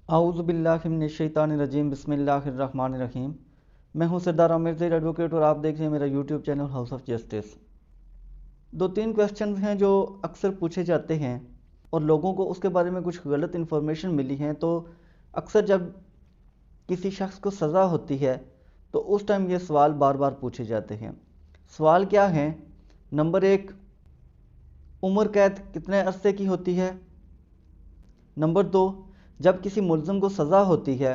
اعوذ باللہ من الشیطان الرجیم بسم اللہ الرحمن الرحیم۔ میں ہوں سردار عامر ظہیر ایڈوکیٹ اور آپ دیکھ رہے ہیں میرا YouTube channel House of Justice. دو تین کویسچنز ہیں جو اکثر پوچھے جاتے ہیں اور لوگوں کو اس کے بارے میں کچھ غلط انفارمیشن ملی ہیں، تو اکثر جب کسی شخص کو سزا ہوتی ہے تو اس ٹائم یہ سوال بار بار پوچھے جاتے ہیں۔ سوال کیا ہیں؟ نمبر ایک، عمر قید کتنے عرصے کی ہوتی ہے؟ نمبر دو، جب کسی ملزم کو سزا ہوتی ہے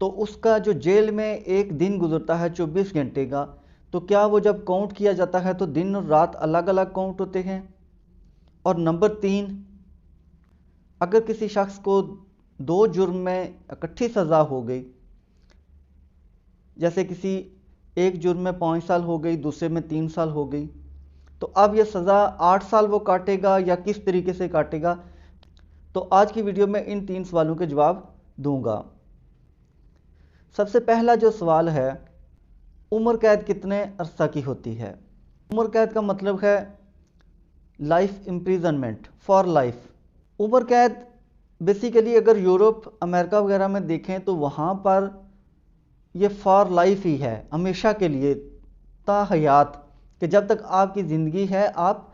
تو اس کا جو جیل میں ایک دن گزرتا ہے 24 گھنٹے کا، تو کیا وہ جب کاؤنٹ کیا جاتا ہے تو دن اور رات الگ الگ کاؤنٹ ہوتے ہیں؟ اور نمبر تین، اگر کسی شخص کو دو جرم میں اکٹھی سزا ہو گئی، جیسے کسی ایک جرم میں 5 سال ہو گئی، دوسرے میں 3 سال ہو گئی، تو اب یہ سزا 8 سال وہ کاٹے گا یا کس طریقے سے کاٹے گا؟ تو آج کی ویڈیو میں ان تین سوالوں کے جواب دوں گا۔ سب سے پہلا جو سوال ہے، عمر قید کتنے عرصہ کی ہوتی ہے؟ عمر قید کا مطلب ہے لائف امپریزنمنٹ، فار لائف۔ عمر قید بیسیکلی اگر یورپ، امریکہ وغیرہ میں دیکھیں تو وہاں پر یہ فار لائف ہی ہے، ہمیشہ کے لیے، تا حیات، کہ جب تک آپ کی زندگی ہے آپ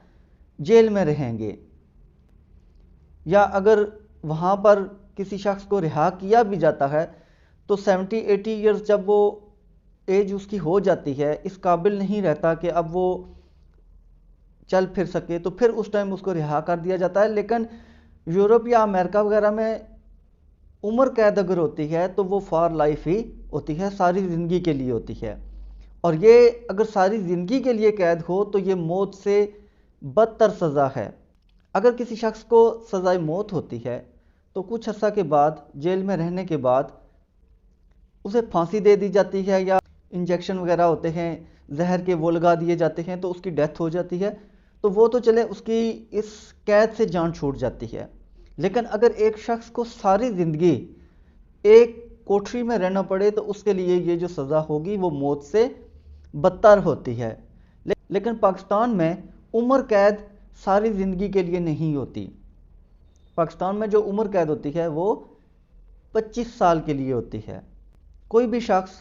جیل میں رہیں گے۔ یا اگر وہاں پر کسی شخص کو رہا کیا بھی جاتا ہے تو 70-80 ایئرز جب وہ ایج اس کی ہو جاتی ہے، اس قابل نہیں رہتا کہ اب وہ چل پھر سکے، تو پھر اس ٹائم اس کو رہا کر دیا جاتا ہے۔ لیکن یورپ یا امریکہ وغیرہ میں عمر قید اگر ہوتی ہے تو وہ فار لائف ہی ہوتی ہے، ساری زندگی کے لیے ہوتی ہے۔ اور یہ اگر ساری زندگی کے لیے قید ہو تو یہ موت سے بدتر سزا ہے۔ اگر کسی شخص کو سزائے موت ہوتی ہے تو کچھ عرصہ کے بعد، جیل میں رہنے کے بعد، اسے پھانسی دے دی جاتی ہے یا انجیکشن وغیرہ ہوتے ہیں، زہر کے وہ لگا دیے جاتے ہیں تو اس کی ڈیتھ ہو جاتی ہے، تو وہ تو چلے، اس کی اس قید سے جان چھوٹ جاتی ہے۔ لیکن اگر ایک شخص کو ساری زندگی ایک کوٹھری میں رہنا پڑے تو اس کے لیے یہ جو سزا ہوگی وہ موت سے بدتر ہوتی ہے۔ لیکن پاکستان میں عمر قید ساری زندگی کے لیے نہیں ہوتی۔ پاکستان میں جو عمر قید ہوتی ہے وہ 25 سال کے لیے ہوتی ہے۔ کوئی بھی شخص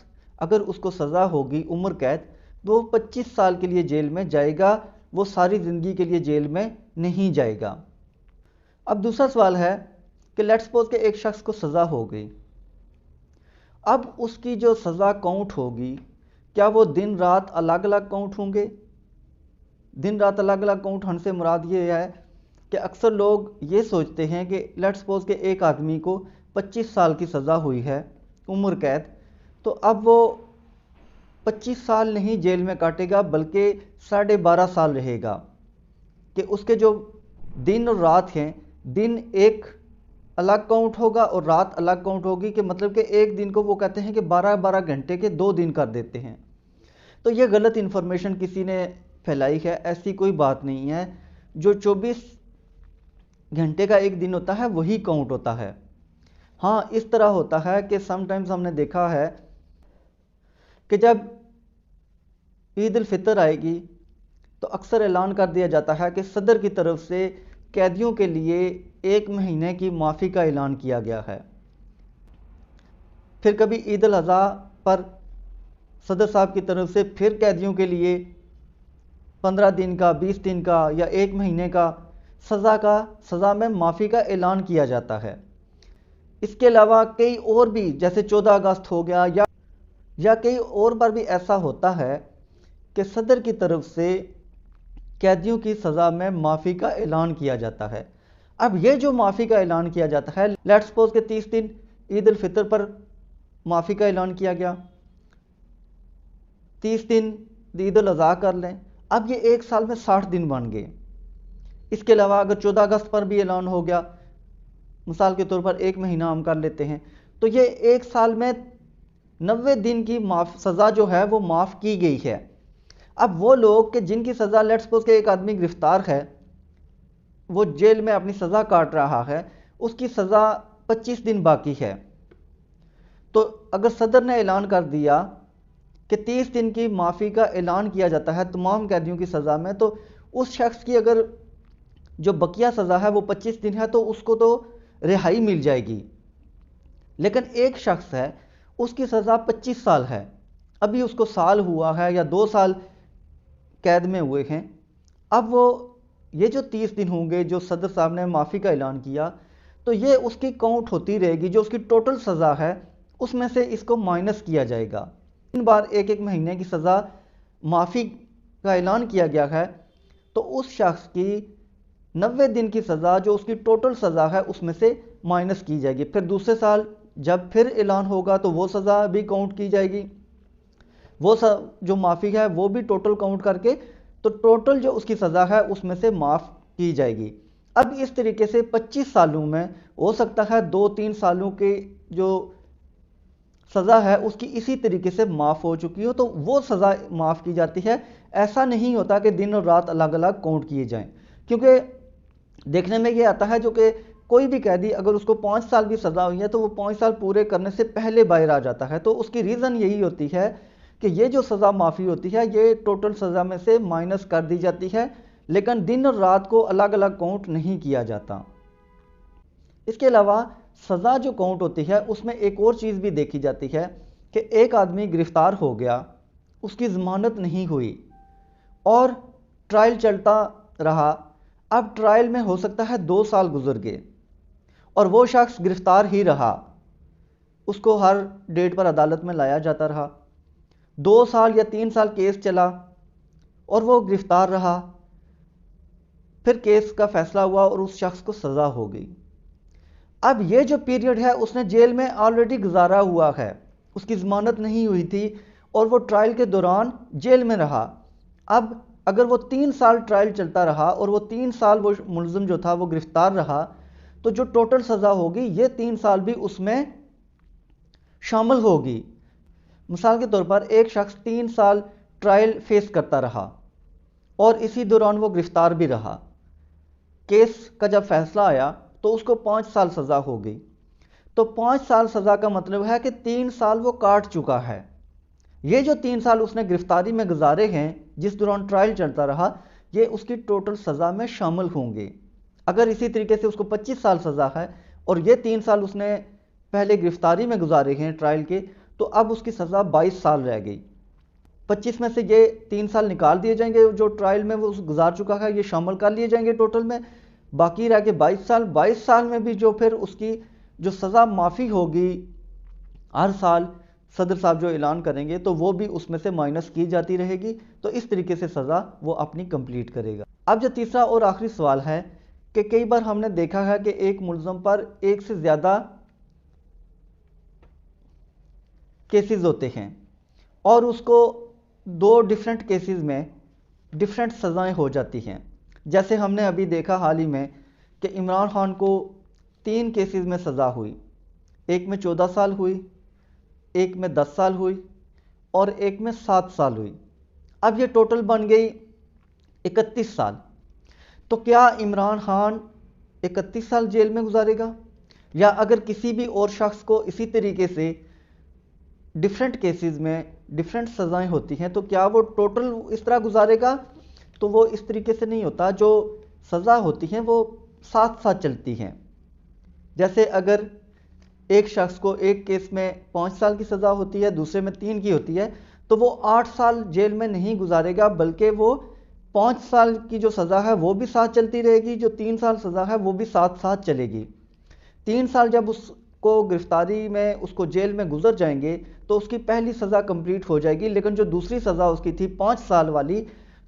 اگر اس کو سزا ہوگی عمر قید تو وہ 25 سال کے لیے جیل میں جائے گا، وہ ساری زندگی کے لیے جیل میں نہیں جائے گا۔ اب دوسرا سوال ہے کہ لیٹس سپوز کہ ایک شخص کو سزا ہو گئی، اب اس کی جو سزا کاؤنٹ ہوگی، کیا وہ دن رات الگ الگ کاؤنٹ ہوں گے؟ دن رات الگ الگ کاؤنٹ ہونے سے مراد یہ ہے کہ اکثر لوگ یہ سوچتے ہیں کہ لیٹس سپوز کہ ایک آدمی کو 25 سال کی سزا ہوئی ہے عمر قید، تو اب وہ 25 سال نہیں جیل میں کاٹے گا بلکہ 12.5 سال رہے گا، کہ اس کے جو دن اور رات ہیں، دن ایک الگ کاؤنٹ ہوگا اور رات الگ کاؤنٹ ہوگی، کہ مطلب کہ ایک دن کو وہ کہتے ہیں کہ 12 گھنٹے کے 2 دن کر دیتے ہیں۔ تو یہ غلط انفارمیشن کسی نے پھیلائی ہے، ایسی کوئی بات نہیں ہے۔ جو 24 گھنٹے کا ایک دن ہوتا ہے وہی کاؤنٹ ہوتا ہے۔ ہاں، اس طرح ہوتا ہے کہ سم ٹائمز ہم نے دیکھا ہے کہ جب عید الفطر آئے گی تو اکثر اعلان کر دیا جاتا ہے کہ صدر کی طرف سے قیدیوں کے لیے 1 مہینے کی معافی کا اعلان کیا گیا ہے۔ پھر کبھی عید الاضحیٰ پر صدر صاحب کی طرف سے پھر قیدیوں کے لیے 15 دن کا، 20 دن کا یا 1 مہینے کا سزا میں معافی کا اعلان کیا جاتا ہے۔ اس کے علاوہ کئی اور بھی، جیسے 14 اگست ہو گیا، یا کئی اور بار بھی ایسا ہوتا ہے کہ صدر کی طرف سے قیدیوں کی سزا میں معافی کا اعلان کیا جاتا ہے۔ اب یہ جو معافی کا اعلان کیا جاتا ہے، لیٹس سپوز کہ 30 دن عید الفطر پر معافی کا اعلان کیا گیا، 30 دن عید الاضحیٰ کر لیں، اب یہ ایک سال میں 60 دن بن گئے۔ اس کے علاوہ اگر 14 اگست پر بھی اعلان ہو گیا، مثال کے طور پر 1 مہینہ ہم کر لیتے ہیں، تو یہ ایک سال میں 90 دن کی سزا جو ہے وہ معاف کی گئی ہے۔ اب وہ لوگ کہ جن کی سزا، لیٹس سپوز کہ ایک آدمی گرفتار ہے، وہ جیل میں اپنی سزا کاٹ رہا ہے، اس کی سزا 25 دن باقی ہے، تو اگر صدر نے اعلان کر دیا کہ 30 دن کی معافی کا اعلان کیا جاتا ہے تمام قیدیوں کی سزا میں، تو اس شخص کی اگر جو بقیہ سزا ہے وہ 25 دن ہے تو اس کو تو رہائی مل جائے گی۔ لیکن ایک شخص ہے اس کی سزا 25 سال ہے، ابھی اس کو سال ہوا ہے یا 2 سال قید میں ہوئے ہیں، اب وہ یہ جو 30 دن ہوں گے جو صدر صاحب نے معافی کا اعلان کیا تو یہ اس کی کاؤنٹ ہوتی رہے گی، جو اس کی ٹوٹل سزا ہے اس میں سے اس کو مائنس کیا جائے گا۔ 3 بار ایک مہینے کی سزا معافی کا اعلان کیا گیا ہے تو اس شخص کی 90 دن کی سزا جو اس کی ٹوٹل سزا ہے اس میں سے مائنس کی جائے گی، پھر دوسرے سال جب پھر اعلان ہوگا تو وہ سزا بھی کاؤنٹ کی جائے گی، وہ جو معافی ہے وہ بھی ٹوٹل کاؤنٹ کر کے تو ٹوٹل جو اس کی سزا ہے اس میں سے معاف کی جائے گی۔ اب اس طریقے سے 25 سالوں میں ہو سکتا ہے 2-3 سالوں کے جو سزا ہے اس کی اسی طریقے سے معاف ہو چکی ہو تو وہ سزا معاف کی جاتی ہے۔ ایسا نہیں ہوتا کہ دن اور رات الگ الگ کاؤنٹ کیے جائیں، کیونکہ دیکھنے میں یہ آتا ہے جو کہ کوئی بھی قیدی اگر اس کو 5 سال بھی سزا ہوئی ہے تو وہ 5 سال پورے کرنے سے پہلے باہر آ جاتا ہے، تو اس کی ریزن یہی ہوتی ہے کہ یہ جو سزا معافی ہوتی ہے یہ ٹوٹل سزا میں سے مائنس کر دی جاتی ہے، لیکن دن اور رات کو الگ الگ کاؤنٹ نہیں کیا جاتا۔ اس کے علاوہ سزا جو کاؤنٹ ہوتی ہے اس میں ایک اور چیز بھی دیکھی جاتی ہے کہ ایک آدمی گرفتار ہو گیا، اس کی ضمانت نہیں ہوئی اور ٹرائل چلتا رہا، اب ٹرائل میں ہو سکتا ہے 2 سال گزر گئے اور وہ شخص گرفتار ہی رہا، اس کو ہر ڈیٹ پر عدالت میں لایا جاتا رہا، 2 سال یا 3 سال کیس چلا اور وہ گرفتار رہا، پھر کیس کا فیصلہ ہوا اور اس شخص کو سزا ہو گئی۔ اب یہ جو پیریڈ ہے اس نے جیل میں آلریڈی گزارا ہوا ہے، اس کی ضمانت نہیں ہوئی تھی اور وہ ٹرائل کے دوران جیل میں رہا۔ اب اگر وہ 3 سال ٹرائل چلتا رہا اور وہ 3 سال وہ ملزم جو تھا وہ گرفتار رہا تو جو ٹوٹل سزا ہوگی یہ 3 سال بھی اس میں شامل ہوگی۔ مثال کے طور پر ایک شخص 3 سال ٹرائل فیس کرتا رہا اور اسی دوران وہ گرفتار بھی رہا، کیس کا جب فیصلہ آیا تو اس کو 5 سال سزا ہو گئی، تو 5 سال سزا کا مطلب ہے کہ 3 سال وہ کاٹ چکا ہے۔ یہ جو 3 سال اس نے گرفتاری میں گزارے ہیں جس دوران ٹرائل چلتا رہا یہ اس کی ٹوٹل سزا میں شامل ہوں گے۔ اگر اسی طریقے سے اس کو 25 سال سزا ہے اور یہ 3 سال اس نے پہلے گرفتاری میں گزارے ہیں ٹرائل کے تو اب اس کی سزا 22 سال رہ گئی، 25 میں سے یہ 3 سال نکال دیے جائیں گے جو ٹرائل میں وہ گزار چکا ہے، یہ شامل کر لیے جائیں گے ٹوٹل میں، باقی رہ کے 22 سال۔ 22 سال میں بھی جو پھر اس کی جو سزا معافی ہوگی ہر سال صدر صاحب جو اعلان کریں گے تو وہ بھی اس میں سے مائنس کی جاتی رہے گی، تو اس طریقے سے سزا وہ اپنی کمپلیٹ کرے گا۔ اب جو تیسرا اور آخری سوال ہے کہ کئی بار ہم نے دیکھا ہے کہ ایک ملزم پر ایک سے زیادہ کیسز ہوتے ہیں اور اس کو 2 ڈیفرنٹ کیسز میں ڈیفرنٹ سزائیں ہو جاتی ہیں، جیسے ہم نے ابھی دیکھا حال ہی میں کہ عمران خان کو 3 کیسز میں سزا ہوئی، ایک میں 14 سال ہوئی، ایک میں 10 سال ہوئی اور ایک میں 7 سال ہوئی، اب یہ ٹوٹل بن گئی 31 سال۔ تو کیا عمران خان 31 سال جیل میں گزارے گا، یا اگر کسی بھی اور شخص کو اسی طریقے سے ڈیفرنٹ کیسز میں ڈیفرنٹ سزائیں ہوتی ہیں تو کیا وہ ٹوٹل اس طرح گزارے گا؟ تو وہ اس طریقے سے نہیں ہوتا، جو سزا ہوتی ہیں وہ ساتھ ساتھ چلتی ہیں۔ جیسے اگر ایک شخص کو ایک کیس میں 5 سال کی سزا ہوتی ہے، دوسرے میں 3 کی ہوتی ہے، تو وہ 8 سال جیل میں نہیں گزارے گا، بلکہ وہ 5 سال کی جو سزا ہے وہ بھی ساتھ چلتی رہے گی، جو 3 سال سزا ہے وہ بھی ساتھ ساتھ چلے گی۔ 3 سال جب اس کو گرفتاری میں اس کو جیل میں گزر جائیں گے تو اس کی پہلی سزا کمپلیٹ ہو جائے گی، لیکن جو دوسری سزا اس کی تھی 5 سال والی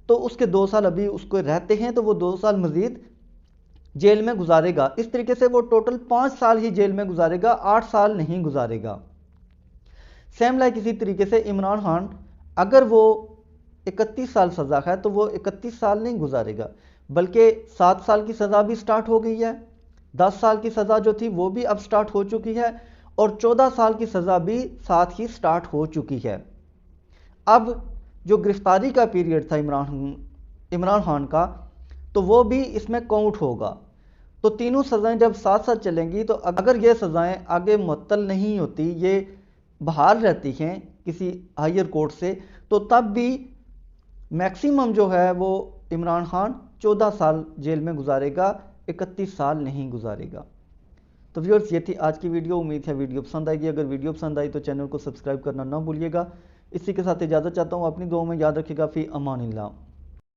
تو اس کے 2 سال ابھی اس کو رہتے ہیں، تو وہ 2 سال مزید جیل میں گزارے گا۔ اس طریقے سے وہ ٹوٹل 5 سال ہی جیل میں گزارے گا، 8 سال نہیں گزارے گا۔ سیم لائک اسی طریقے سے عمران خان اگر وہ 31 سال سزا ہے تو وہ 31 سال نہیں گزارے گا، بلکہ 7 سال کی سزا بھی سٹارٹ ہو گئی ہے، 10 سال کی سزا جو تھی وہ بھی اب سٹارٹ ہو چکی ہے اور 14 سال کی سزا بھی ساتھ ہی سٹارٹ ہو چکی ہے۔ اب جو گرفتاری کا پیریڈ تھا عمران خان کا تو وہ بھی اس میں کاؤنٹ ہوگا، تو تینوں سزائیں جب ساتھ ساتھ چلیں گی تو اگر یہ سزائیں آگے معطل نہیں ہوتی، یہ بحال رہتی ہیں کسی ہائر کورٹ سے، تو تب بھی میکسیمم جو ہے وہ عمران خان 14 سال جیل میں گزارے گا، 31 سال نہیں گزارے گا۔ تو ویورز یہ تھی آج کی ویڈیو، امید ہے ویڈیو پسند آئے گی۔ اگر ویڈیو پسند آئی تو چینل کو سبسکرائب کرنا نہ بھولیے گا۔ اسی کے ساتھ اجازت چاہتا ہوں، اپنی دعاؤں میں یاد رکھے گا۔ فی امان اللہ۔